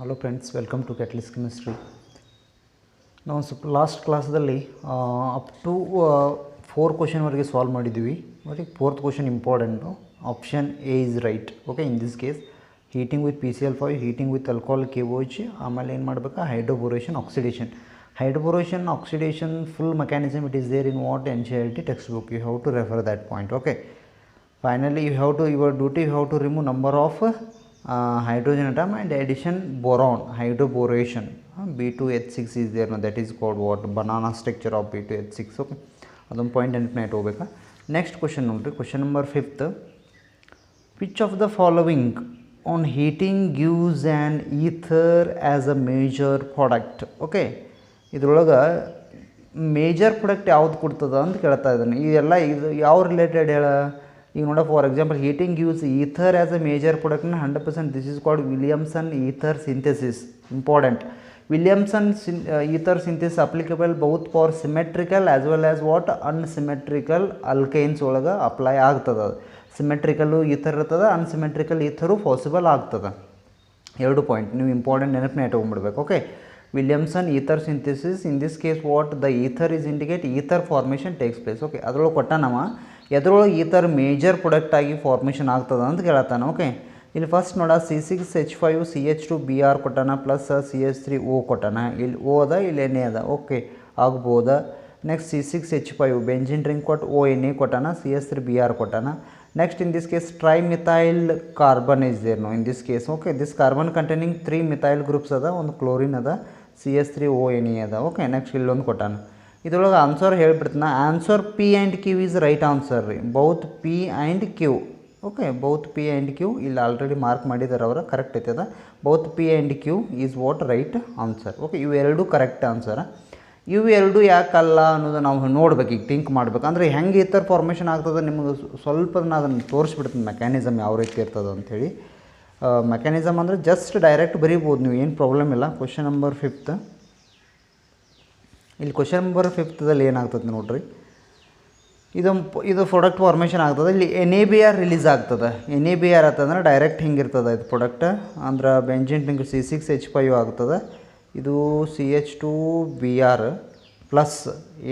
Hello friends, welcome to catalyst chemistry. ನಾವು ಸ್ವಲ್ಪ last ಕ್ಲಾಸ್ದಲ್ಲಿ ಅಪ್ ಟು 4 ಕ್ವಶನ್ವರೆಗೆ ಸಾಲ್ವ್ ಮಾಡಿದ್ದೀವಿ. ಬಟ್ ಈಗ 4th question important. Option A is right. Okay, in this case heating with PCl5, heating with alcohol KOH, ಆಮೇಲೆ ಏನು ಮಾಡಬೇಕಾ, hydroboration oxidation full mechanism it is there in what NCERT text book. You have to refer that point. Okay, finally you have to, your duty, you have to remove number of hydrogen atom and addition boron, hydroboration. B2H6 is there, no, that is called what, banana structure of B2H6. okay, ಅದೊಂದು point ನೆನಪಿನ ಇಟ್ಕೋಬೇಕಾ. Next question ನೋಡಿರಿ, question number 5th. Which of the following on heating gives an ether as a major product. Okay, ಇದ್ರೊಳಗೆ major product ಯಾವ್ದು ಕೊಡ್ತದ ಅಂತ ಕೇಳ್ತಾ ಇದ್ದಾನೆ. ಇದೆಲ್ಲ ಇದು ಯಾವ ರಿಲೇಟೆಡ್ ಹೇಳ. ಈಗ ನೋಡ, for example heating gives ether as a major ಪ್ರಾಡಕ್ಟ್ನ 100%. This is called Williamson ether synthesis. Important. Williamson ether synthesis applicable both for symmetrical as well as what unsymmetrical alkynes ಒಳಗೆ ಅಪ್ಲೈ ಆಗ್ತದೆ. ಸಿಮೆಟ್ರಿಕಲ್ಲು ಈಥರ್ ಇರ್ತದೆ, ಅನ್ಸಿಮೆಟ್ರಿಕಲ್ ಈಥರು possible ಆಗ್ತದೆ. 2 point ನೀವು important ನೆನಪನ್ನ ಇಟ್ಕೊಂಡ್ಬಿಡ್ಬೇಕು. Okay, Williamson ether synthesis, in this case what the ether is indicate ether formation takes place. Okay, ಅದರೊಳಗೆ ಕೊಟ್ಟ ನಮ್ಮ ಎದ್ರೊಳಗೆ ಈ ಥರ ಮೇಜರ್ ಪ್ರಾಡಕ್ಟ್ ಆಗಿ ಫಾರ್ಮೇಷನ್ ಆಗ್ತದೆ ಅಂತ ಕೇಳತ್ತಾನೆ. ಓಕೆ, ಇಲ್ಲಿ ಫಸ್ಟ್ ನೋಡ C6H5 CH2Br ಕೊಟ್ಟಾನ, ಪ್ಲಸ್ CH3O ಕೊಟ್ಟಾನ. ಇಲ್ಲಿ O ಅದ, ಇಲ್ಲಿ NA ಅದ. ಓಕೆ, ಆಗ್ಬೋದ. ನೆಕ್ಸ್ಟ್ C6H5 ಬೆಂಜಿನ್ ರಿಂಗ್ ಕೊಟ್ಟು ONA ಕೊಟ್ಟಾನ, CH3Br ಕೊಟ್ಟಾನ. Next in this case trimethyl carbon is there no in this case. Okay, this carbon containing 3 methyl groups ಅದ, ಒಂದು ಕ್ಲೋರಿನ್ ಅದ, CH3ONA ಅದ. ಓಕೆ, ನೆಕ್ಸ್ಟ್ ಇಲ್ಲೊಂದು ಕೊಟ್ಟಾನ. ಇದ್ರೊಳಗೆ ಆನ್ಸರ್ ಹೇಳ್ಬಿಡ್ತಾನೆ. Answer P and Q is right answer ರೀ. Both P and Q. Okay, both P and Q ಇಲ್ಲಿ ಆಲ್ರೆಡಿ ಮಾರ್ಕ್ ಮಾಡಿದ್ದಾರೆ ಅವರು, ಕರೆಕ್ಟ್ ಐತದ. Both P and Q is what right answer. Okay, ಇವೆರಡು ಕರೆಕ್ಟ್ ಆನ್ಸರ್. ಇವೆರಡು ಯಾಕಲ್ಲ ಅನ್ನೋದು ನಾವು ನೋಡ್ಬೇಕು, ಈಗ ಥಿಂಕ್ ಮಾಡ್ಬೇಕು. ಅಂದರೆ ಹೆಂಗೆ ಈ ಥರ ಫಾರ್ಮೇಷನ್ ಆಗ್ತದೆ ನಿಮಗೆ ಸ್ವಲ್ಪ ನಾನು ಅದನ್ನು ತೋರಿಸ್ಬಿಡ್ತೀನಿ, ಮೆಕ್ಯಾನಿಸಮ್ ಯಾವ ರೀತಿ ಇರ್ತದೆ ಅಂಥೇಳಿ. ಮೆಕ್ಯಾನಿಸಮ್ ಅಂದರೆ ಜಸ್ಟ್ ಡೈರೆಕ್ಟ್ ಬರೀಬೋದು ನೀವು, ಏನು ಪ್ರಾಬ್ಲಮ್ ಇಲ್ಲ. Question number 5th. ಇಲ್ಲಿ ಕ್ವಶನ್ ನಂಬರ್ 5ದಲ್ಲಿ ಏನಾಗ್ತದೆ ನೋಡ್ರಿ, ಇದು ಪ್ರಾಡಕ್ಟ್ ಫಾರ್ಮೇಷನ್ ಆಗ್ತದೆ. ಇಲ್ಲಿ NABR ರಿಲೀಸ್ ಆಗ್ತದೆ. NABR ಅಂತಂದ್ರೆ ಡೈರೆಕ್ಟ್ ಹಿಂಗಿರ್ತದೆ ಇದು ಪ್ರಾಡಕ್ಟ್. ಅಂದ್ರೆ ಬೆಂಜಿನ್ ರಿಂಗ್ C6H5 ಆಗ್ತದೆ, ಇದು CH2Br ಪ್ಲಸ್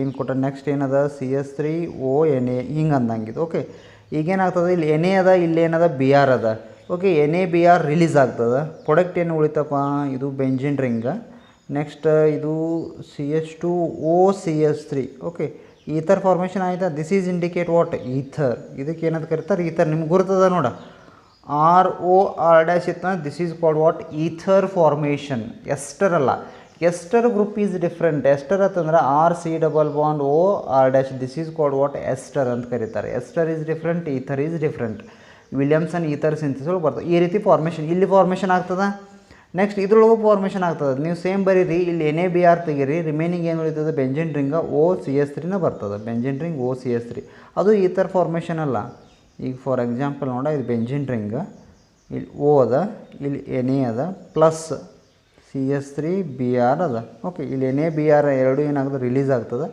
ಏನು ಕೊಟ್ಟ, ನೆಕ್ಸ್ಟ್ ಏನದ CH3ONA ಹಿಂಗೆ ಅಂದಂಗಿದೆ. ಓಕೆ, ಈಗೇನಾಗ್ತದೆ, ಇಲ್ಲಿ NA ಅದ, ಇಲ್ಲಿ ಏನದ BR ಅದ. ಓಕೆ, NABR ರಿಲೀಸ್ ಆಗ್ತದೆ. ಪ್ರಾಡಕ್ಟ್ ಏನು ಉಳಿತಪ್ಪ, ಇದು ಬೆಂಜಿನ್ ರಿಂಗ್, ನೆಕ್ಸ್ಟ್ ಇದು CH2O CH3. Okay, ether formation ಆಯಿತಾ. This is indicate what ether. ಇದಕ್ಕೆ ಏನಂತ ಕರೀತಾರೆ, ಈಥರ್. ನಿಮ್ಗೆ ಗುರ್ತದ ನೋಡ, ROR' ಇತ್ತು, this is called what ether formation. Ester ಅಲ್ಲ, ester group is different. Ester ಅಂತಂದ್ರೆ RC⋯OR', this is called what ester ಅಂತ ಕರೀತಾರೆ. Ester is different, ether is different. Williamson ether synthesis ಒಳಗೆ ಬರ್ತದೆ. ಈ ರೀತಿ ಫಾರ್ಮೇಷನ್ ಇಲ್ಲಿ ಫಾರ್ಮೇಷನ್ ಆಗ್ತದೆ. ನೆಕ್ಸ್ಟ್ ಇದ್ರೊಳಗೂ ಫಾರ್ಮೇಷನ್ ಆಗ್ತದೆ. ನೀವು ಸೇಮ್ ಬರೀರಿ, ಇಲ್ಲಿ NABR ತೆಗೀರಿ, ರಿಮೈನಿಂಗ್ ಏನು ಉಳಿತದೆ, ಬೆಂಜಿನ್ ರಿಂಗ OCH3ನ ಬರ್ತದೆ. ಬೆಂಜಿನ್ ರಿಂಗ್ OCH3 ಅದು ಈ ಥರ ಫಾರ್ಮೇಷನ್ ಅಲ್ಲ. ಈಗ ಫಾರ್ ಎಕ್ಸಾಂಪಲ್ ನೋಡ, ಇದು ಬೆಂಜಿನ್ ರಿಂಗ್, ಇಲ್ಲಿ O ಅದ, ಇಲ್ಲಿ NA ಅದ, ಪ್ಲಸ್ CH3Br ಅದ. ಓಕೆ, ಇಲ್ಲಿ NABR ಎರಡು ಏನಾಗ್ತದೆ, ರಿಲೀಸ್ ಆಗ್ತದೆ.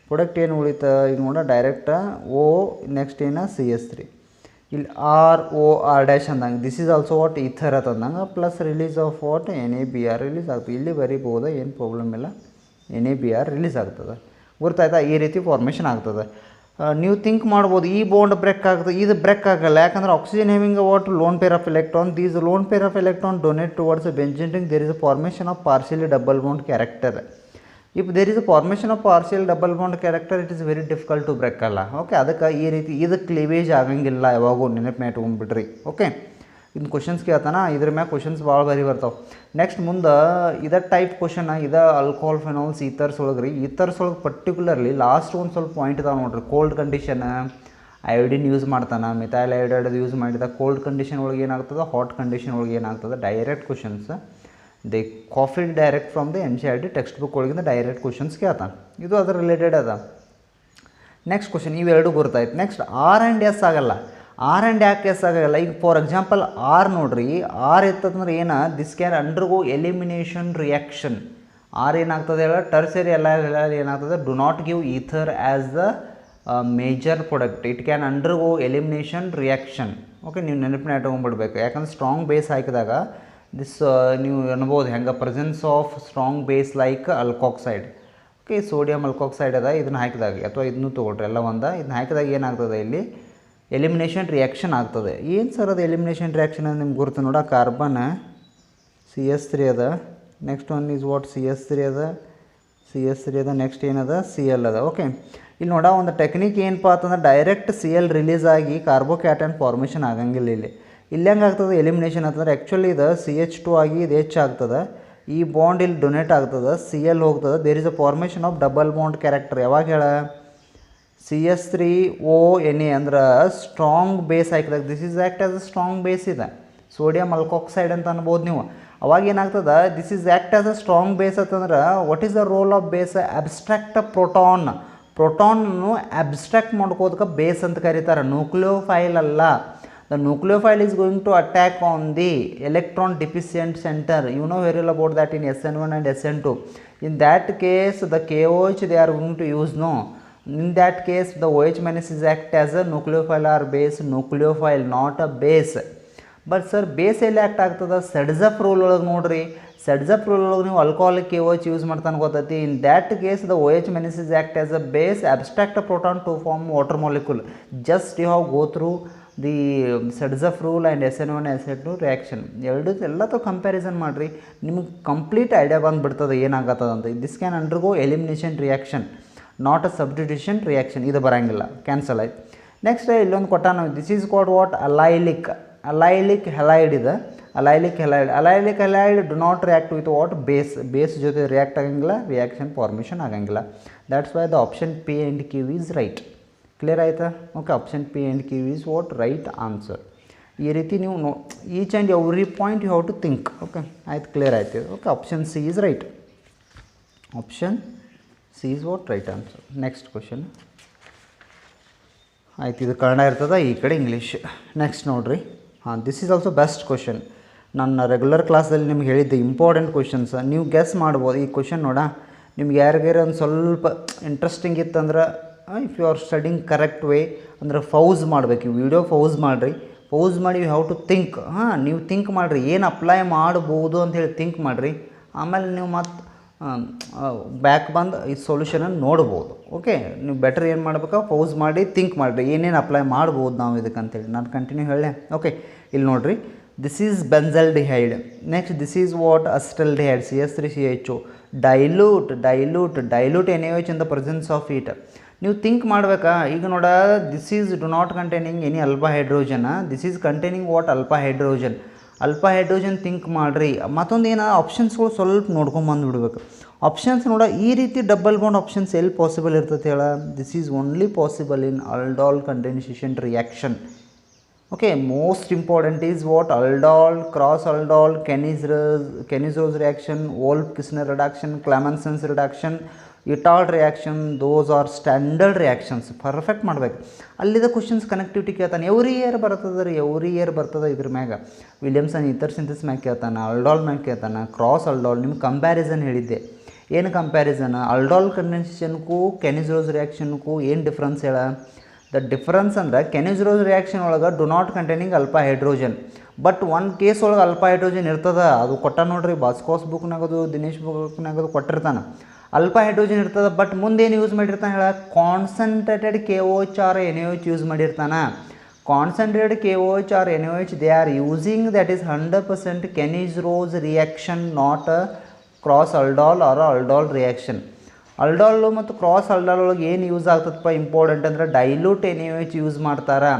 ಪ್ರಾಡಕ್ಟ್ ಏನು ಉಳಿತ, ಈಗ ನೋಡ ಡೈರೆಕ್ಟ O, ನೆಕ್ಸ್ಟ್ ಏನ CH3, ಇಲ್ಲಿ ROR' ಅಂದಂಗೆ. This is also what ether ಅಂತಂದಂಗೆ, plus release of what NABR release ಆಗ್ತದೆ. ಇಲ್ಲಿ ಬರೀಬೋದ, ಏನು ಪ್ರಾಬ್ಲಮ್ ಇಲ್ಲ, NABR ರಿಲೀಸ್ ಆಗ್ತದೆ. ಗೊತ್ತಾಯ್ತಾ, ಈ ರೀತಿ ಫಾರ್ಮೇಷನ್ ಆಗ್ತದೆ. ನೀವು ಥಿಂಕ್ ಮಾಡ್ಬೋದು, ಈ ಬಾಂಡ್ ಬ್ರೇಕ್ ಆಗ್ತದೆ, ಇದು ಬ್ರೇಕ್ ಆಗಲ್ಲ. ಯಾಕಂದ್ರೆ oxygen having what lone pair of electron, these lone pair of electron donate towards benzene ring, there is a formation of partially double bond character. If there is a formation of partial double bond character, it is very difficult to break ಅಲ್ಲ. Okay, ಅದಕ್ಕೆ ಈ ರೀತಿ ಇದು cleavage ಆಗಂಗಿಲ್ಲ, ಯಾವಾಗೂ ನೆನಪು ಇಟ್ಕೊಂಡ್ಬಿಡ್ರಿ. Okay, ಇನ್ನು questions ಕೇಳ್ತಾನ, ಇದ್ರ ಮ್ಯಾಗ ಕ್ವಶನ್ಸ್ ಭಾಳ ಬರಿ ಬರ್ತಾವೆ. ನೆಕ್ಸ್ಟ್ ಮುಂದೆ ಇದ ಟೈಪ್ ಕ್ವಶನ್, ಇದು ಆಲ್ಕೋಹಾಲ್ ಫೆನಾಲ್ಸ್ ಈಥರ್ಸ್ ಒಳಗೆ ರೀ. ಈಥರ್ಸ್ ಒಳಗೆ ಪರ್ಟಿಕ್ಯುಲರ್ಲಿ ಲಾಸ್ಟ್ ಒಂದು ಸ್ವಲ್ಪ ಪಾಯಿಂಟ್ ಇದಾವೆ ನೋಡ್ರಿ. ಕೋಲ್ಡ್ ಕಂಡೀಷನ್ ಅಯೋಡಿನ್ ಯೂಸ್ ಮಾಡ್ತಾನೆ, ಮಿಥೈಲ್ ಅಯೋಡೈಡ್ ಯೂಸ್ ಮಾಡಿದ. ಕೋಲ್ಡ್ ಕಂಡೀಷನ್ ಒಳಗೆ ಏನಾಗ್ತದೆ, ಹಾಟ್ ಕಂಡೀಷನ್ ಒಳಗೆ ಏನಾಗ್ತದೆ, direct questions they coffee direct from the NCERT text book ಒಳಗಿಂದ ಡೈರೆಕ್ಟ್ ಕ್ವಶನ್ಸ್ ಕೇಳ್ತಾನೆ. ಇದು ಅದ್ರ ರಿಲೇಟೆಡ್ ಅದ. ನೆಕ್ಸ್ಟ್ ಕ್ವಶನ್ ಇವೆರಡು ಗೊತ್ತಾಯ್ತು. ನೆಕ್ಸ್ಟ್ R ಆ್ಯಂಡ್ S ಆಗಲ್ಲ. R ಆ್ಯಂಡ್ ಯಾಕೆ S ಆಗಲ್ಲ, ಈಗ ಫಾರ್ ಎಕ್ಸಾಂಪಲ್ R ನೋಡ್ರಿ, R ಇತ್ತಂದ್ರೆ ಏನು, this can undergo elimination reaction. R ಏನಾಗ್ತದೆ ಹೇಳ, ಟರ್ಸರಿ ಎಲ್ಲ ಏನಾಗ್ತದೆ, do not give ether as the major product, it can undergo elimination reaction. Okay, ನೀವು ನೆನಪಿನ ಇಟ್ಕೊಂಡ್ಬಿಡ್ಬೇಕು. ಯಾಕಂದ್ರೆ ಸ್ಟ್ರಾಂಗ್ ಬೇಸ್ ಹಾಕಿದಾಗ ದಿಸ್ ನೀವು ಅನ್ಬೋದು ಹೆಂಗೆ presence of strong base like alkoxide. Okay, sodium alkoxide ಅದ, ಇದನ್ನು ಹಾಕಿದಾಗ ಅಥವಾ ಇದನ್ನು ತೊಗೊಳ್ರಿ ಎಲ್ಲ ಇದನ್ನ ಹಾಕಿದಾಗ ಏನಾಗ್ತದೆ ಇಲ್ಲಿ ಎಲಿಮಿನೇಷನ್ ರಿಯಾಕ್ಷನ್ ಆಗ್ತದೆ. ಏನು ಸರ್ ಅದು ಎಲಿಮಿನೇಷನ್ ರಿಯಾಕ್ಷನ್ ಅಂತ ನಿಮ್ಗೆ ಗುರುತು ನೋಡ, ಕಾರ್ಬನ್ CH3 ಅದ, next one is what CH3 ಅದ, CH3 ಅದ, ನೆಕ್ಸ್ಟ್ ಏನದ Cl ಅದ. ಓಕೆ, ಇಲ್ಲಿ ನೋಡ ಒಂದು ಟೆಕ್ನಿಕ್ ಏನಪ್ಪ ಅಂತಂದ್ರೆ ಡೈರೆಕ್ಟ್ Cl ರಿಲೀಸ್ ಆಗಿ ಕಾರ್ಬೋಕ್ಯಾಟನ್ ಫಾರ್ಮೇಷನ್ ಆಗಂಗಿಲ್ಲ. ಇಲ್ಲಿ ಹೆಂಗೆ ಆಗ್ತದೆ ಎಲಿಮಿನೇಷನ್ ಅಂತಂದ್ರೆ ಆ್ಯಕ್ಚುಲಿ ಇದು CH2 ಆಗಿ ಇದು ಹೆಚ್ಚಾಗ್ತದೆ, ಈ ಬಾಂಡ್ ಇಲ್ಲಿ ಡೊನೇಟ್ ಆಗ್ತದೆ, Cl ಹೋಗ್ತದೆ, there is a formation of double bond character. ಯಾವಾಗ ಹೇಳ CH3ONA ಅಂದ್ರೆ ಸ್ಟ್ರಾಂಗ್ ಬೇಸ್ ಹಾಕಿದಾಗ this is act as a strong base ಇದೆ, ಸೋಡಿಯಂ ಅಲ್ಕಾಕ್ಸೈಡ್ ಅಂತ ಅನ್ಬೋದು ನೀವು. ಅವಾಗ ಏನಾಗ್ತದೆ this is act as a strong base ಅಂತಂದ್ರೆ what is the role of base? Abstract proton. ಪ್ರೋಟಾನ್ನು ಅಬ್ಸ್ಟ್ರಾಕ್ಟ್ ಮಾಡ್ಕೋದಕ್ಕೆ ಬೇಸ್ ಅಂತ ಕರೀತಾರೆ, ನ್ಯೂಕ್ಲಿಯೋಫೈಲ್ ಅಲ್ಲ. The nucleophile is going to attack on the electron deficient center. You know very well about that in SN1 and SN2. In that case, the KOH they are going to use, no. In that case, the OH minus is act as a nucleophile or base, nucleophile, not a base. But sir, base ಎಲ್ಲಿ act ಆಗ್ತದೆ? ಸೆಡ್ಜಪ್ rule ಒಳಗೆ ನೋಡ್ರಿ, ಸೆಡ್ಜಪ್ rule ಒಳಗೆ ನೀವು alcoholic KOH use ಮಾಡ್ತಾನೆ ಗೊತ್ತೈತಿ. ಇನ್ that case the OH minus is act as a base, abstract a proton to form water molecule. Just you have go through the Saytzeff rule and SN1 SN2 reaction ಎಲ್ಲತ್ತೂ comparison ಮಾಡಿರಿ, ನಿಮಗೆ complete idea ಬಂದುಬಿಡ್ತದೆ ಏನಾಗತ್ತದ ಅಂತ. This can undergo elimination reaction, not a substitution reaction. ಇದು ಬರೋಂಗಿಲ್ಲ, cancel ಆಯ್ತು. Next ಇಲ್ಲೊಂದು ಕೊಟ್ಟಾನ, this is called what? Allylic. Allylic halide ಇದೆ, allylic halide. Allylic halide do not react with what? Base. Base ಜೊತೆ ರಿಯಾಕ್ಟ್ ಆಗಂಗಿಲ್ಲ, ರಿಯಾಕ್ಷನ್ ಫಾರ್ಮೇಷನ್ ಆಗಂಗಿಲ್ಲ. That's why the option P and Q is right. Clear ಆಯಿತಾ? Okay, option P and Q is what? Right answer. ಈ ರೀತಿ ನೀವು each and every point you have to think. Okay ಆಯ್ತು, clear ಆಯ್ತು. Okay, option C is right. Option C is what? Right answer. Next question ಆಯ್ತು, ಇದು ಕನ್ನಡ ಇರ್ತದೆ, ಈ ಕಡೆ ಇಂಗ್ಲೀಷ್. ನೆಕ್ಸ್ಟ್ ನೋಡಿರಿ, this is also best question. ನನ್ನ ರೆಗ್ಯುಲರ್ ಕ್ಲಾಸಲ್ಲಿ ನಿಮ್ಗೆ ಹೇಳಿದ್ದೆ ಇಂಪಾರ್ಟೆಂಟ್ ಕ್ವಶನ್ಸ್, ನೀವು ಗೆಸ್ ಮಾಡ್ಬೋದು. ಈ ಕ್ವಶನ್ ನೋಡ ನಿಮ್ಗೆ ಯಾರಿಗಾರ ಒಂದು ಸ್ವಲ್ಪ ಇಂಟ್ರೆಸ್ಟಿಂಗ್ ಇತ್ತಂದ್ರೆ, if you are studying correct way ಅಂದ್ರೆ ಫೌಸ್ ಮಾಡಬೇಕು, ಈ ವಿಡಿಯೋ ಫೌಸ್ ಮಾಡಿರಿ. ಫೌಸ್ ಮಾಡಿ ಯು ಹ್ಯಾವ್ ಟು ಥಿಂಕ್. ನೀವು ಥಿಂಕ್ ಮಾಡಿರಿ ಏನು ಅಪ್ಲೈ ಮಾಡ್ಬೋದು ಅಂಥೇಳಿ ಥಿಂಕ್ ಮಾಡಿರಿ. ಆಮೇಲೆ ನೀವು ಮತ್ತು ಬ್ಯಾಕ್ ಬಂದು ಈ ಸೊಲ್ಯೂಷನನ್ನು ನೋಡ್ಬೋದು. ಓಕೆ, ನೀವು ಬೆಟರ್ ಏನು ಮಾಡ್ಬೇಕು? ಫೌಸ್ ಮಾಡಿ ಥಿಂಕ್ ಮಾಡಿರಿ ಏನೇನು ಅಪ್ಲೈ ಮಾಡ್ಬೋದು ನಾವು ಇದಕ್ಕೆ ಅಂತೇಳಿ. ನಾನು ಕಂಟಿನ್ಯೂ ಹೇಳೆ. ಓಕೆ, ಇಲ್ಲಿ ನೋಡಿರಿ, this is benzaldehyde. Next this is what? Acetaldehyde, CH3CHO. Dilute NaOH in the presence of heat. ನೀವು ಥಿಂಕ್ ಮಾಡಬೇಕಾ? ಈಗ ನೋಡ, this is do not containing any alpha hydrogen, this is containing what? Alpha hydrogen. Alpha hydrogen think ಮಾಡಿರಿ. ಮತ್ತೊಂದು ಏನು ಆಪ್ಷನ್ಸ್ಗಳು ಸ್ವಲ್ಪ ನೋಡ್ಕೊಂಬಂದು ಬಿಡ್ಬೇಕು. Options ನೋಡ, ಈ ರೀತಿ ಡಬಲ್ ಬಾಂಡ್ ಆಪ್ಷನ್ಸ್ ಎಲ್ಲಿ ಪಾಸಿಬಲ್ ಇರ್ತದೆ ಹೇಳ? This is only possible in aldol condensation reaction. Okay, most important is what? Aldol, cross aldol, Cannizzaro reaction, Wolff Kishner reduction, Clemmensen's reduction, Etard reaction. Those are standard reactions. Perfect ಮಾಡಬೇಕು. ಅಲ್ಲಿದ್ದ questions connectivity ಕೇಳ್ತಾನೆ. Every year ಬರ್ತದೆ ರೀ, every year ಬರ್ತದೆ. ಇದ್ರ ಮ್ಯಾಗ Williamson ether synthesis ಮ್ಯಾಗ ಕೇಳ್ತಾನೆ, ಅಲ್ಡಾಲ್ ಮ್ಯಾಗ ಕೇಳ್ತಾನೆ, ಕ್ರಾಸ್ ಅಲ್ಡಾಲ್. ನಿಮ್ಗೆ ಕಂಪ್ಯಾರಿಸನ್ ಹೇಳಿದ್ದೆ. ಏನು ಕಂಪ್ಯಾರಿಸನ್? ಅಲ್ಡಾಲ್ ಕಂಡೆನ್ಸೇಷನ್ಗೂ ಕೆನಿಜ್-ರೋಸ್ ರಿಯಾಕ್ಷನ್ಗೂ ಏನು ಡಿಫ್ರೆನ್ಸ್ ಹೇಳ? ದ ಡಿಫ್ರೆನ್ಸ್ ಅಂದ್ರೆ ಕೆನಿಜ್-ರೋಸ್ ರಿಯಾಕ್ಷನ್ ಒಳಗೆ do not containing alpha hydrogen, but ಒಂದು ಕೇಸ್ ಒಳಗೆ ಅಲ್ಫಾ ಹೈಡ್ರೋಜನ್ ಇರ್ತದೆ. ಅದು ಕೊಟ್ಟ ನೋಡ್ರಿ, ಬಾಸ್ಕೋಸ್ ಬುಕ್ನಾಗದು, ದಿನೇಶ್ ಬುಕ್ನಾಗದು ಕೊಟ್ಟಿರ್ತಾನೆ. ಅಲ್ಫಾ ಹೈಡ್ರೋಜನ್ ಇರ್ತದೆ, ಬಟ್ ಮುಂದೇನು ಯೂಸ್ ಮಾಡಿರ್ತಾನೆ ಹೇಳ? Concentrated KOH or NaOH use ಮಾಡಿರ್ತಾನೆ. Concentrated KOH or NaOH they are using, that is 100% Cannizzaro reaction, not cross aldol or aldol reaction. Aldol ಮತ್ತು ಕ್ರಾಸ್ ಅಲ್ಡಾಲ್ ಒಳಗೆ ಏನು ಯೂಸ್ ಆಗ್ತದಪ್ಪ ಇಂಪಾರ್ಟೆಂಟ್ ಅಂದ್ರೆ ಡೈಲ್ಯೂಟ್ NaOH ಯೂಸ್ ಮಾಡ್ತಾರೆ.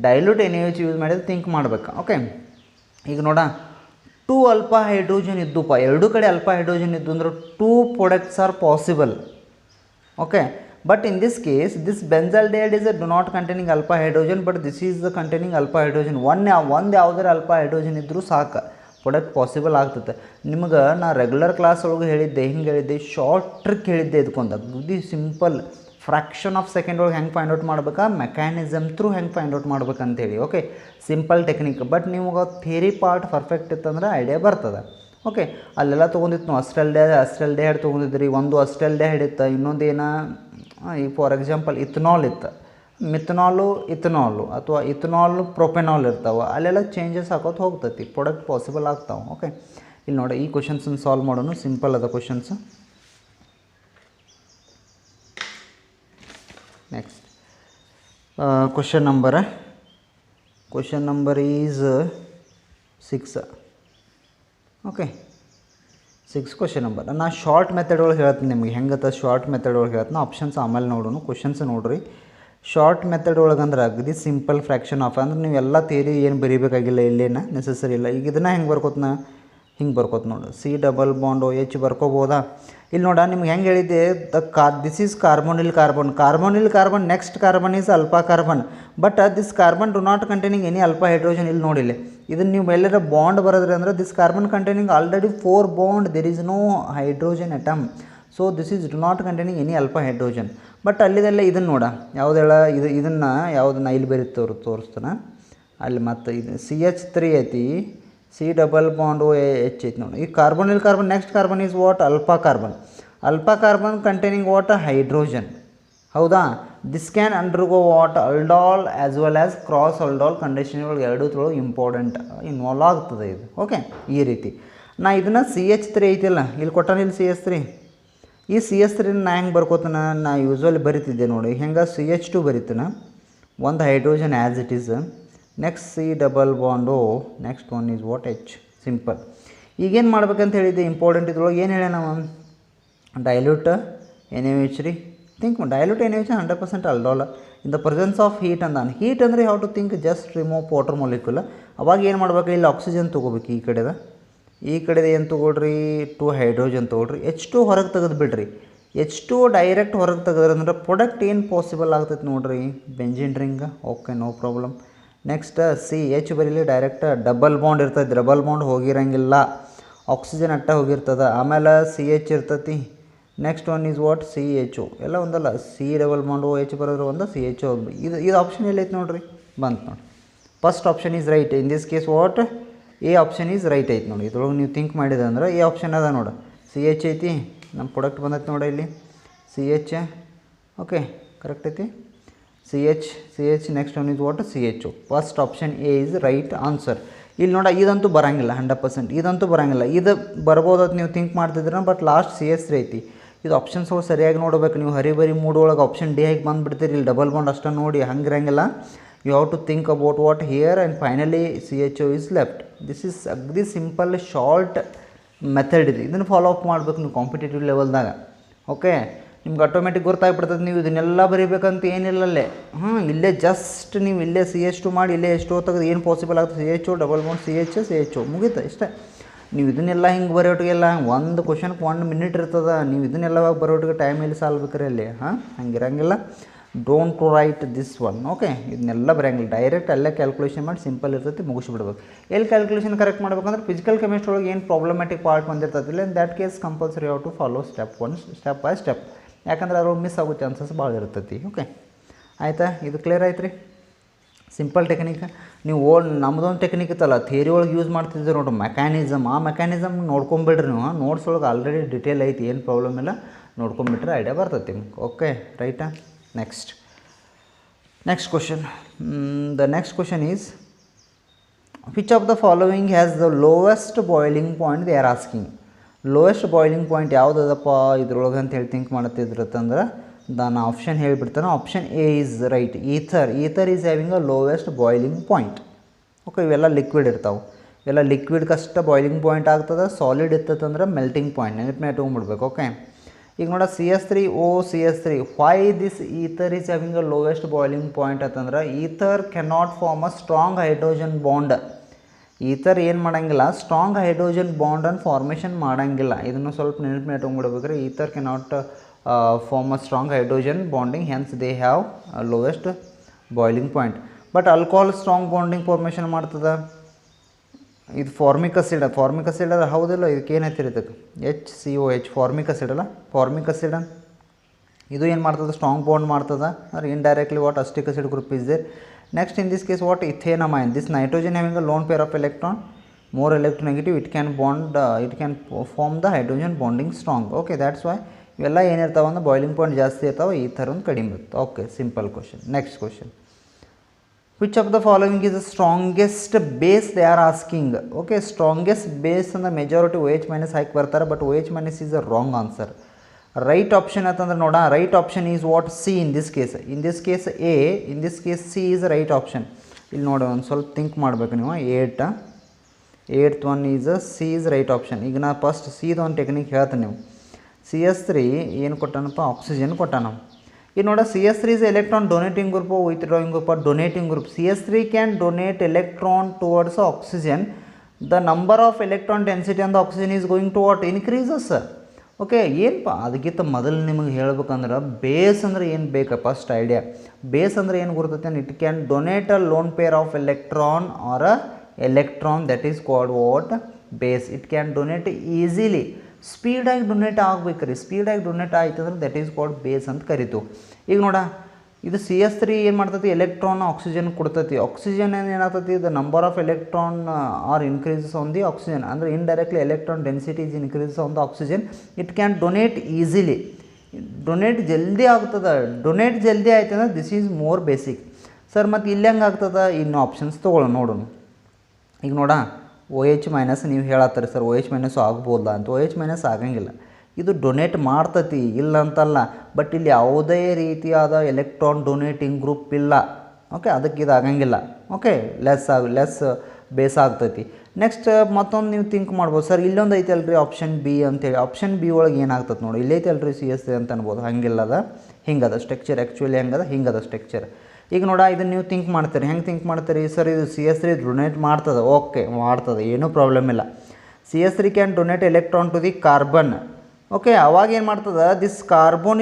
Dilute NaOH use ಮಾಡಿದ್ರೆ think ಮಾಡ್ಬೇಕು. Okay, ಈಗ ನೋಡ, 2 ಅಲ್ಫಾ ಹೈಡ್ರೋಜನ್ ಇದ್ದುಪ್ಪ, ಎರಡೂ ಕಡೆ ಅಲ್ಫಾ ಹೈಡ್ರೋಜನ್ ಇದ್ದು ಅಂದ್ರೆ 2 products are possible. Okay, but in this case this benzaldehyde is do not containing alpha hydrogen, but this is the containing alpha hydrogen. ಒಂದು ಯಾವುದಾರು ಅಲ್ಫಾ ಹೈಡ್ರೋಜನ್ ಇದ್ದರೂ ಸಾಕು, ಪ್ರಾಡಕ್ಟ್ ಪಾಸಿಬಲ್ ಆಗ್ತದೆ. ನಿಮ್ಗೆ ನಾ ರೆಗ್ಯುಲರ್ ಕ್ಲಾಸ್ ಒಳಗೆ ಹೇಳಿದ್ದೆ, ಹಿಂಗೆ ಹೇಳಿದ್ದೆ, ಶಾರ್ಟ್ ಟ್ರಿಕ್ ಹೇಳಿದ್ದೆ. ಇದಕ್ಕೊಂದು ಅಗದಿ ಸಿಂಪಲ್ ಫ್ರಾಕ್ಷನ್ ಆಫ್ ಸೆಕೆಂಡ್ ಒಳಗೆ ಹೆಂಗೆ ಫೈಂಡ್ ಔಟ್ ಮಾಡ್ಬೇಕಾ, ಮೆಕ್ಯಾನಿಸಮ್ ಥ್ರೂ ಹೆಂಗೆ ಫೈಂಡ್ ಔಟ್ ಮಾಡ್ಬೇಕಂತೇಳಿ. Okay, simple technique. ಬಟ್ ನಿಮ್ಗೆ ಥಿಯರಿ ಪಾರ್ಟ್ ಪರ್ಫೆಕ್ಟ್ ಇತ್ತಂದ್ರೆ ಐಡಿಯಾ ಬರ್ತದೆ. ಓಕೆ, ಅಲ್ಲೆಲ್ಲ ತೊಗೊಂಡಿತ್ತು ನಾವು. ಅಸ್ಟಲ್ಡಿಹೈಡ್ ತೊಗೊಂಡಿದ್ರಿ, ಒಂದು ಅಸ್ಟಲ್ಡಿಹೈಡ್ ಇತ್ತು, ಇನ್ನೊಂದು ಈಗ ಫಾರ್ ಎಕ್ಸಾಂಪಲ್ ಇಥನಾಲ್ ಇತ್ತು. ಮಿಥನಾಲು ಇಥನಾಲು ಅಥವಾ ಇಥನಾಲು ಪ್ರೊಪೆನಾಲ್ ಇರ್ತಾವೆ, ಅಲ್ಲೆಲ್ಲ ಚೇಂಜಸ್ ಹಾಕೋದು ಹೋಗ್ತೈತಿ, ಪ್ರಾಡಕ್ಟ್ ಪಾಸಿಬಲ್ ಆಗ್ತಾವೆ. ಓಕೆ, ಇಲ್ಲಿ ನೋಡಿ ಈ ಕ್ವಶನ್ಸನ್ನು ಸಾಲ್ವ್ ಮಾಡೋಣ. ಸಿಂಪಲ್ ಅದ questions. Next question number is 6. Okay, 6 question number. ನಾ ಶಾರ್ಟ್ ಮೆಥಡ್ ಒಳಗೆ ಹೇಳ್ತೀನಿ ನಿಮಗೆ ಹೆಂಗತ್ತ. ಶಾರ್ಟ್ ಮೆಥಡ್ ಒಳಗೆ ಹೇಳ್ತೀನಿ, ಆಪ್ಷನ್ಸ್ ಆಮೇಲೆ ನೋಡೋಣ. ಕ್ವಶನ್ಸ್ ನೋಡ್ರಿ. ಶಾರ್ಟ್ ಮೆಥಡ್ ಒಳಗೆ ಅಂದ್ರೆ ಅಗದಿ ಸಿಂಪಲ್ ಫ್ರ್ಯಾಕ್ಷನ್ ಆಫ್ ಅಂದ್ರೆ ನೀವೆಲ್ಲ ಥಿಯರಿ ಏನು ಬರೀಬೇಕಾಗಿಲ್ಲ, ಇಲ್ಲೇನ ನೆಸಸರಿ ಇಲ್ಲ. ಈಗ ಇದನ್ನು ಹೆಂಗೆ ಬರ್ಕೋತನ, ಹಿಂಗೆ ಬರ್ಕೋತ ನೋಡು. C∬OH ಬರ್ಕೋಬೋದಾ? ಇಲ್ಲಿ ನೋಡ ನಿಮ್ಗೆ ಹೆಂಗೆ ಹೇಳಿದ್ದೆ, this is carbonyl carbon, next carbon is alpha carbon, but this carbon do not containing any alpha hydrogen. ಇಲ್ಲಿ ನೋಡಿಲ್ಲ, ಇದನ್ನು ನೀವು ಎಲ್ಲರ ಬಾಂಡ್ ಬರೋದ್ರಿ ಅಂದ್ರೆ this carbon containing already 4 bond, there is no hydrogen atom. So this is do not containing any alpha hydrogen. But ಅಲ್ಲಿದೆಲ್ಲ ಇದನ್ನು ನೋಡ, ಯಾವುದೆಲ್ಲ ಇದನ್ನು ಯಾವುದನ್ನ ಇಲ್ಲಿ ಬರೀತವ್ರು ತೋರಿಸ್ತಾನೆ ಅಲ್ಲಿ. ಮತ್ತು ಇದು CH3 ಐತಿ, C∬OH ಐತಿ ನೋಡಿ. ಈ carbonyl carbon, next carbon is what? Alpha carbon containing what? Hydrogen. ಹೌದಾ? This can undergo what? Aldol as well as cross aldol ಕಂಡೀಷನ್ಗಳು ಎರಡೂ ಇಂಪಾರ್ಟೆಂಟ್ ಇನ್ವಾಲ್ವ್ ಆಗ್ತದೆ ಇದು. ಓಕೆ, ಈ ರೀತಿ ನಾ ಇದನ್ನು CH3 ಐತಿಲ್ಲ ಇಲ್ಲಿ ಕೊಟ್ಟಾನ, ಇಲ್ಲಿ CH3. ಈ CH3 ನಾ ಹೆಂಗೆ ಬರ್ಕೋತಾನ, ನಾ ಯೂಶ್ವಲಿ ಬರಿತಿದ್ದೆ ನೋಡಿ ಹೆಂಗೆ. CH2 ಬರಿತಾನ, ಒಂದು hydrogen as it is, next C∬O, next one is what? H. Simple. ಈಗೇನು ಮಾಡ್ಬೇಕಂತ ಹೇಳಿದ್ದೆ ಇಂಪಾರ್ಟೆಂಟ್ ಇದ್ರೊಳಗೆ ಏನು ಹೇಳ ನಾವು? Dilute NaOH. Think dilute NaOH 100% ಅಲ್ಡೋಲ in the presence of heat ಅಂದಾನ. ಹೀಟ್ ಅಂದರೆ how to think, just remove water molecule. ಅವಾಗ ಏನು ಮಾಡ್ಬೇಕು, ಇಲ್ಲಿ ಆಕ್ಸಿಜನ್ ತೊಗೋಬೇಕು. ಈ ಕಡೆದ ಏನು ತೊಗೊಳ್ರಿ? 2 ಹೈಡ್ರೋಜನ್ ತೊಗೊಳ್ರಿ. H2 ಹೊರಗೆ ತೆಗೆದು ಬಿಡ್ರಿ. H2 ಡೈರೆಕ್ಟ್ ಹೊರಗೆ ತೆಗೆದ್ರಂದ್ರೆ ಪ್ರಾಡಕ್ಟ್ ಏನು ಪಾಸಿಬಲ್ ಆಗ್ತೈತೆ ನೋಡ್ರಿ? Benzene ring. Okay, no problem. Next CH ಬರೀಲಿ, ಡೈರೆಕ್ಟ್ ಡಬಲ್ ಬಾಂಡ್ ಇರ್ತೈತೆ. ಡಬಲ್ ಬಾಂಡ್ ಹೋಗಿರಂಗಿಲ್ಲ, ಆಕ್ಸಿಜನ್ ಅಟ್ಟ ಹೋಗಿರ್ತದೆ. ಆಮೇಲೆ CH ಇರ್ತೈತಿ. Next one is what? CHO. ಎಲ್ಲ ಒಂದಲ್ಲ, C∬OH ಬರೋದ್ರೆ ಒಂದು, CHO. ಇದು ಆಪ್ಷನ್ ಎಲ್ಲೈತೆ ನೋಡ್ರಿ? ಬಂತು ನೋಡಿ. First option is right. In this case what? A option is right ಐತಿ ನೋಡಿ. ಇದ್ರೊಳಗೆ ನೀವು ಥಿಂಕ್ ಮಾಡಿದೆ ಅಂದ್ರೆ ಎ ಆಪ್ಷನ್ ಅದ ನೋಡಿ. CH ಐತಿ, ನಮ್ಮ ಪ್ರಾಡಕ್ಟ್ ಬಂದೈತೆ ನೋಡಿ ಇಲ್ಲಿ CH. ಓಕೆ, ಕರೆಕ್ಟ್ ಐತಿ. CH next one is what? CHO. First option A is right answer. ಇಲ್ಲಿ ನೋಡ, ಇದಂತೂ ಬರೋಂಗಿಲ್ಲ 100%, ಇದಂತೂ ಬರೋಂಗಿಲ್ಲ. ಇದು ಬರ್ಬೋದತ್ತು ನೀವು ಥಿಂಕ್ ಮಾಡ್ತಿದ್ರೆ, ಬಟ್ ಲಾಸ್ಟ್ CH3 ಐತಿ. ಇದು ಆಪ್ಷನ್ಸ್ಗಳು ಸರಿಯಾಗಿ ನೋಡ್ಬೇಕು ನೀವು. ಹರಿಬರಿ ಮೂಡೊಳಗೆ ಆಪ್ಷನ್ ಡಿ ಆಗಿ ಬಂದುಬಿಡ್ತೀರಿ. ಇಲ್ಲಿ ಡಬಲ್ ಬಾಂಡ್ ಅಷ್ಟೇ ನೋಡಿ, ಹಂಗಿರಂಗಿಲ್ಲ. You have to think about what here and finally CHO is left. This is ಅಗ್ದಿ ಸಿಂಪಲ್ ಶಾರ್ಟ್ ಮೆಥಡ್ ಇದೆ. ಇದನ್ನು ಫಾಲೋ ಅಪ್ ಮಾಡಬೇಕು ನೀವು ಕಾಂಪಿಟೇಟಿವ್ ಲೆವೆಲ್ದಾಗ. ಓಕೆ, ನಿಮ್ಗೆ ಆಟೋಮೆಟಿಕ್ ಗೊತ್ತಾಗ್ಬಿಡ್ತದೆ. ನೀವು ಇದನ್ನೆಲ್ಲ ಬರೀಬೇಕಂತ ಏನಿಲ್ಲಲ್ಲೇ. ಇಲ್ಲೇ ಜಸ್ಟ್ ನೀವು ಇಲ್ಲೇ CH2 ಮಾಡಿ ಇಲ್ಲೇ H2 ತೆಗೆದು ಏನು ಪಾಸಿಬಲ್ ಆಗ್ತದೆ? CHO ಡಬಲ್ ಬಾಂಡ್ CHO ಮುಗೀತು ಇಷ್ಟೇ. ನೀವು ಇದನ್ನೆಲ್ಲ ಹಿಂಗೆ ಬರೋಟಿಗೆಲ್ಲ ಒಂದು ಕ್ವಶನ್ಗೆ 1 ಮಿನಿಟ್ ಇರ್ತದೆ. ನೀವು ಇದನ್ನೆಲ್ಲ ಬರೋಟಿಗೆ ಟೈಮ್ ಎಲ್ಲಿ ಸಾಲ್ಬೇಕ್ರಿ ಅಲ್ಲಿ? ಹಂಗಿರಂಗಿಲ್ಲ. Don't write this one. Okay, ಇದನ್ನೆಲ್ಲ ಬರೋಂಗಿಲ್ಲ. ಡೈರೆಕ್ಟ್ ಅಲ್ಲೇ ಕ್ಯಾಲ್ಕುಲೇಷನ್ ಮಾಡಿ ಸಿಂಪಲ್ ಇರ್ತೈತಿ, ಮುಗಿಸ್ಬಿಡ್ಬೇಕು. ಎಲ್ಲಿ ಕ್ಯಾಲ್ಕುಲೇಷನ್ ಕರೆಕ್ಟ್ ಮಾಡ್ಬೇಕಂದ್ರೆ ಫಿಸಿಕಲ್ ಕೆಮಿಸ್ಟ್ರಿ ಒಳಗೆ ಏನು ಪ್ರಾಬ್ಲಮ್ಯಾಟಿಕ್ ಪಾರ್ಟ್ ಬಂದಿರ್ತದಿಲ್ಲ, in that case compulsory how to follow step by step. ಯಾಕಂದ್ರೆ ಅದ್ರೊಳಗೆ ಮಿಸ್ ಆಗೋ ಚಾನ್ಸಸ್ ಭಾಳ ಇರ್ತೈತಿ. ಓಕೆ, ಆಯಿತಾ? ಇದು ಕ್ಲಿಯರ್ ಆಯ್ತು ರೀ. Simple technique. ನೀವು ನಮ್ಮದೊಂದು ಟೆಕ್ನಿಕ್ ಇತ್ತಲ್ಲ ಥಿಯರಿ ಒಳಗೆ ಯೂಸ್ ಮಾಡ್ತಿದ್ದೀವಿ ನೋಡ್ರಿ, ಮೆಕ್ಯಾನಿಸಮ್. ಆ ಮೆಕ್ಯಾನಿಸಮ್ ನೋಡ್ಕೊಂಬಿಡ್ರಿ ನೀವು. ನೋಟ್ಸ್ ಒಳಗೆ ಆಲ್ರೆಡಿ ಡಿಟೇಲ್ ಐತಿ, ಏನು ಪ್ರಾಬ್ಲಮ್ ಇಲ್ಲ. ನೋಡ್ಕೊಂಬಿಟ್ರೆ ಐಡಿಯಾ ಬರ್ತೈತಿ ನಿಮ್ಗೆ. ಓಕೆ, ರೈಟಾ? Next question. The next question is which of the following has the lowest boiling point they are asking. Lowest boiling point ಯಾವುದದಪ್ಪ ಇದ್ರೊಳಗೆ ಅಂತ ಹೇಳಿ ಥಿಂಕ್ ಮಾಡತ್ತಿದ್ರತ್ತಂದ್ರೆ ನಾನು ಆಪ್ಷನ್ ಹೇಳಿಬಿಡ್ತಾನೆ. Option A is right. Ether is having a lowest boiling point. Okay, ಇವೆಲ್ಲ liquid ಇರ್ತಾವೆ. ಇವೆಲ್ಲ ಲಿಕ್ವಿಡ್ಗಷ್ಟ ಬಾಯ್ಲಿಂಗ್ ಪಾಯಿಂಟ್ ಆಗ್ತದೆ. ಸಾಲಿಡ್ ಇರ್ತದಂದ್ರೆ ಮೆಲ್ಟಿಂಗ್ ಪಾಯಿಂಟ್. ನೆನಪು ಇಟ್ಕೊಂಡ್ಬಿಡ್ಬೇಕು. ಓಕೆ, ಈಗ ನೋಡ CH3 why this ether is having a lowest boiling point ಅಂತಂದ್ರೆ ether cannot form a strong hydrogen bond. Ether ಏನು ಮಾಡೋಂಗಿಲ್ಲ, ಸ್ಟ್ರಾಂಗ್ ಹೈಡ್ರೋಜನ್ ಬಾಂಡನ್ನು ಫಾರ್ಮೇಷನ್ ಮಾಡೋಂಗಿಲ್ಲ. ಇದನ್ನು ಸ್ವಲ್ಪ ನೆನಪು ಇಟ್ಕೊಂಡ್ಬಿಡ್ಬೇಕ್ರಿ. Ether cannot form a strong hydrogen bonding, hence they have lowest boiling point. But alcohol strong bonding formation ಮಾಡ್ತದೆ. ಇದು ಫಾರ್ಮಿಕ್ ಅಸಿಡ್ ಅದ ಹೌದಿಲ್ಲ? ಇದಕ್ಕೆ ಏನೈತಿರಿ? ಇದಕ್ಕೆ HCOH ಫಾರ್ಮಿಕ್ ಅಸಿಡ್ ಅಲ್ಲ. ಫಾರ್ಮಿಕ್ ಅಸಿಡ್ ಇದು ಏನು ಮಾಡ್ತದೆ? ಸ್ಟ್ರಾಂಗ್ ಬಾಂಡ್ ಮಾಡ್ತದೆ. or indirectly what acetic acid group is there. Next in this case what? ethanamine. This nitrogen having a lone pair of electron, more electronegative, it can bond, it can form the hydrogen bonding strong. Okay, that's why ಇವೆಲ್ಲ ಏನಿರ್ತಾವೆ ಅಂದ್ರೆ boiling point ಜಾಸ್ತಿ ಇರ್ತಾವೆ, ಈ ಥರ ಒಂದು ಕಡಿಮೆ ಇರುತ್ತೆ. Okay, simple question. Next question, which of the following is the strongest base they are asking. Okay, strongest base ಅಂದರೆ ಮೆಜಾರಿಟಿ OH ಮೈನಸ್ ಹಾಕಿ ಬರ್ತಾರೆ, but OH minus is a wrong answer. Right option ಅಂತಂದ್ರೆ ನೋಡ, right option is what? C. In this case A, in this case C is right option. ಇಲ್ಲಿ ನೋಡಿ ಒಂದು ಸ್ವಲ್ಪ think ಮಾಡಬೇಕು ನೀವು. 8th one is C is right option. ಈಗ ನಾ ಫಸ್ಟ್ ಸಿದು ಒಂದು ಟೆಕ್ನಿಕ್ ಹೇಳ್ತೀನಿ. ನೀವು CS3 ಏನು ಕೊಟ್ಟಾನಪ್ಪ? ಆಕ್ಸಿಜನ್ ಕೊಟ್ಟಾನ. ಈಗ ನೋಡ, CS3 is electron donating group or withdrawing group or donating group. CS3 can donate electron towards oxygen. The number of electron density on the oxygen is going to what? Increases. Okay, ಏನಪ್ಪ ಅದಕ್ಕಿಂತ ಮೊದಲು ನಿಮಗೆ ಹೇಳ್ಬೇಕಂದ್ರೆ base ಅಂದರೆ ಏನು ಬೇಕು? First idea, base ಅಂದರೆ ಏನು ಗುರ್ತೈತೆ? It can donate a lone pair of electron or a electron, that is called what? Base. It can donate easily, ಸ್ಪೀಡಾಗಿ ಡೊನೇಟ್ ಆಗ್ಬೇಕು ರೀ. ಸ್ಪೀಡಾಗಿ ಡೊನೇಟ್ ಆಯ್ತು ಅಂದ್ರೆ ದಟ್ ಈಸ್ ಕಾಲ್ಡ್ ಬೇಸ್ ಅಂತ ಕರಿತು. ಈಗ ನೋಡ, ಇದು CS3 ಏನು ಮಾಡ್ತೈತಿ? ಎಲೆಕ್ಟ್ರಾನ್ ಆಕ್ಸಿಜನ್ ಕೊಡ್ತೈತಿ. ಆಕ್ಸಿಜನ್ ಏನಾಗ್ತೈತಿ? The number of electron are increases on the oxygen, ಅಂದರೆ indirectly electron density is increases on the oxygen. It can donate easily, donate ಜಲ್ದಿ ಆಗ್ತದೆ. ಡೊನೇಟ್ ಜಲ್ದಿ ಆಯ್ತು ಅಂದ್ರೆ this is more basic. Sir ಮತ್ತು ಇಲ್ಲಿ ಹೆಂಗೆ ಆಗ್ತದೆ? ಇನ್ನು ಆಪ್ಷನ್ಸ್ ತೊಗೊಳ್ಳೋಣ, ನೋಡೋಣ. ಈಗ ನೋಡ, OH ಮೈನಸ್ ನೀವು ಹೇಳತ್ತಾರೆ ಸರ್ OH ಮೈನಸ್ ಆಗ್ಬೋದಲ್ಲ ಅಂತ. OH ಮೈನಸ್ ಆಗಂಗಿಲ್ಲ. ಇದು ಡೊನೇಟ್ ಮಾಡ್ತತಿ, ಇಲ್ಲ ಅಂತಲ್ಲ, ಬಟ್ ಇಲ್ಲಿ ಯಾವುದೇ ರೀತಿಯಾದ ಎಲೆಕ್ಟ್ರಾನ್ ಡೊನೇಟಿಂಗ್ ಗ್ರೂಪ್ ಇಲ್ಲ. ಓಕೆ, ಅದಕ್ಕೆ ಇದು ಆಗಂಗಿಲ್ಲ. ಓಕೆ, ಲೆಸ್ ಬೇಸ್ ಆಗ್ತೈತಿ. ನೆಕ್ಸ್ಟ್ ಮತ್ತೊಂದು ನೀವು ಥಿಂಕ್ ಮಾಡ್ಬೋದು, ಸರ್ ಇಲ್ಲೊಂದು ಐತೆ ಅಲ್ರಿ ಆಪ್ಷನ್ ಬಿ ಅಂತೇಳಿ. ಆಪ್ಷನ್ ಬಿ ಒಳಗೆ ಏನಾಗ್ತದೆ ನೋಡಿ, ಇಲ್ಲೈತೆ ಅಲ್ರಿ CS3 ಅಂತ ಅನ್ಬೋದು. ಹಂಗಿಲ್ಲದ, ಹಿಂಗದ ಸ್ಟ್ರಕ್ಚರ್. ಆ್ಯಕ್ಚುಲಿ ಹೆಂಗದ? ಹಿಂಗದ ಸ್ಟ್ರಕ್ಚರ್. ಈಗ ನೋಡ, ಇದನ್ನು ನೀವು ಥಿಂಕ್ ಮಾಡ್ತೀರಿ. ಹೆಂಗೆ ಥಿಂಕ್ ಮಾಡ್ತೀರಿ? ಸರ್ ಇದು CS3 ಡೊನೇಟ್ ಮಾಡ್ತದೆ. ಓಕೆ, ಮಾಡ್ತದೆ, ಏನೂ ಪ್ರಾಬ್ಲಮ್ ಇಲ್ಲ. CS3 can donate electron to the carbon. Okay, ಅವಾಗ ಏನು ಮಾಡ್ತದೆ? This carbon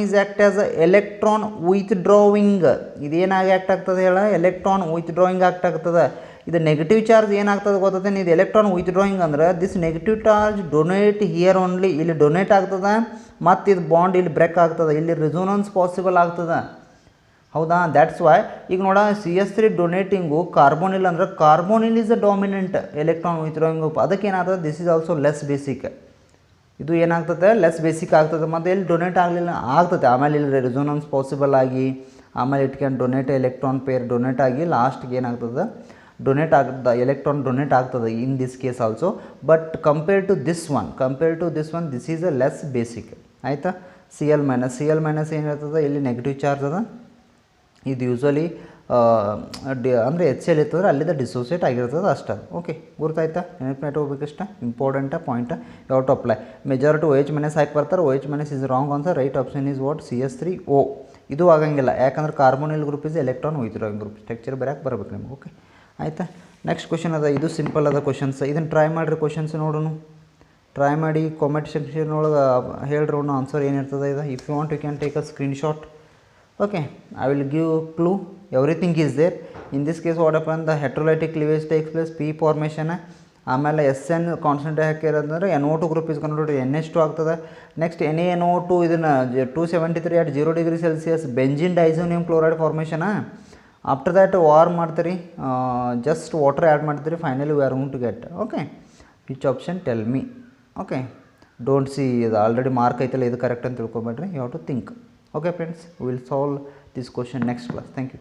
is act as a electron withdrawing. ಇದೇನಾಗಿ ಆ್ಯಕ್ಟ್ ಆಗ್ತದೆ ಹೇಳ? ಎಲೆಕ್ಟ್ರಾನ್ ವಿತ್ಡ್ರಾವಿಂಗ್ ಆ್ಯಕ್ಟ್ ಆಗ್ತದೆ. ಇದು ನೆಗೆಟಿವ್ ಚಾರ್ಜ್ ಏನಾಗ್ತದೆ ಗೊತ್ತದೆ? ಇದು ಎಲೆಕ್ಟ್ರಾನ್ ವಿತ್ಡ್ರಾವಿಂಗ್ ಅಂದ್ರೆ this negative charge donate here only. ಇಲ್ಲಿ ಡೊನೇಟ್ ಆಗ್ತದೆ, ಮತ್ತು ಇದು ಬಾಂಡ್ ಇಲ್ಲಿ ಬ್ರೇಕ್ ಆಗ್ತದೆ, ಇಲ್ಲಿ ರೆಸೋನೆನ್ಸ್ ಪಾಸಿಬಲ್ ಆಗ್ತದೆ. ಹೌದಾ? ದ್ಯಾಟ್ಸ್ ವೈ ಈಗ ನೋಡ, CS3 ಡೊನೇಟಿಂಗು ಕಾರ್ಬೋನಿಲ್ ಅಂದ್ರೆ carbonyl is a dominant electron withdrawing group. ಅದಕ್ಕೆ ಏನಾಗ್ತದೆ? This is also less basic. ಇದು ಏನಾಗ್ತದೆ? ಲೆಸ್ ಬೇಸಿಕ್ ಆಗ್ತದೆ. ಮತ್ತು ಎಲ್ಲಿ ಡೊನೇಟ್ ಆಗಲಿಲ್ಲ ಆಗ್ತದೆ, ಆಮೇಲೆ ಇಲ್ಲಿ ರೆಸೋನೆನ್ಸ್ ಪಾಸಿಬಲ್ ಆಗಿ, ಆಮೇಲೆ it can donate electron pair donate ಆಗಿ ಲಾಸ್ಟ್ಗೆ ಏನಾಗ್ತದೆ? ಡೊನೇಟ್ ಆಗ್ತದೆ, ಎಲೆಕ್ಟ್ರಾನ್ ಡೊನೇಟ್ ಆಗ್ತದೆ in this case also. But compare to this one this is a less basic. ಆಯಿತಾ? Cl ಮೈನಸ್ ಏನಿರ್ತದೆ? ಇಲ್ಲಿ ನೆಗೆಟಿವ್ ಚಾರ್ಜ್ ಅದ. ಇದು ಯೂಶ್ವಲಿ ಅಂದರೆ HCl ಇರ್ತದ್ರೆ ಅಲ್ಲಿಂದ ಡಿಸೋಸಿಯೇಟ್ ಆಗಿರ್ತದೆ ಅಷ್ಟೇ. ಓಕೆ, ಗುರ್ತಾಯ್ತಾ? ನೆನಪಿಟ್ಟು ಹೋಗ್ಬೇಕಷ್ಟ ಇಂಪಾರ್ಟೆಂಟ ಪಾಯಿಂಟ್. ಯಾವ to apply? Majority OH minus ಹಾಕಿ ಬರ್ತಾರೆ. OH minus is wrong answer. Right option is what? CS3O. ಇದು ಆಗಂಗಿಲ್ಲ, ಯಾಕಂದ್ರೆ carbonyl group is electron withdrawing group. Structure ಬರೋಕೆ ಬರ್ಬೇಕು ನಿಮ್ಗೆ. ಓಕೆ, ಆಯಿತಾ? ನೆಕ್ಸ್ಟ್ ಕ್ವಶನ್ ಅದ. ಇದು ಸಿಂಪಲ್ ಅದ ಕ್ವಶನ್ಸ್. ಇದನ್ನು ಟ್ರೈ ಮಾಡಿರಿ. ಕ್ವಶನ್ಸ್ ನೋಡೋಣ, ಟ್ರೈ ಮಾಡಿ ಕಾಮೆಂಟ್ ಸೆಕ್ಷನ್ ಒಳಗೆ ಹೇಳ್ರಿ ಆನ್ಸರ್ ಏನಿರ್ತದೆ. ಇದು if you want you can take a screenshot. Okay, I will give clue. Everything is there. In this case what happen? The heterolytic cleavage takes place, P formation. ಆಮೇಲೆ SN constant ಹಾಕಿರೋದಂದ್ರೆ NO2 group is converted to NH2 ಆಗ್ತದೆ. Next NaNO2 ಇದನ್ನು 273 at 0 degree Celsius benzene diazonium chloride formation. After that ವಾರ್ ಮಾಡ್ತೀರಿ, just water add ಮಾಡ್ತೀರಿ. Finally we are going to get. Okay, which option? Tell me. Okay, don't see ಇದು already mark ಐತಲ್ಲ, ಇದು correct ಅಂತ ತಿಳ್ಕೊಬೇಡ್ರಿ. You have to think. Okay friends, we will solve this question next class. Thank you.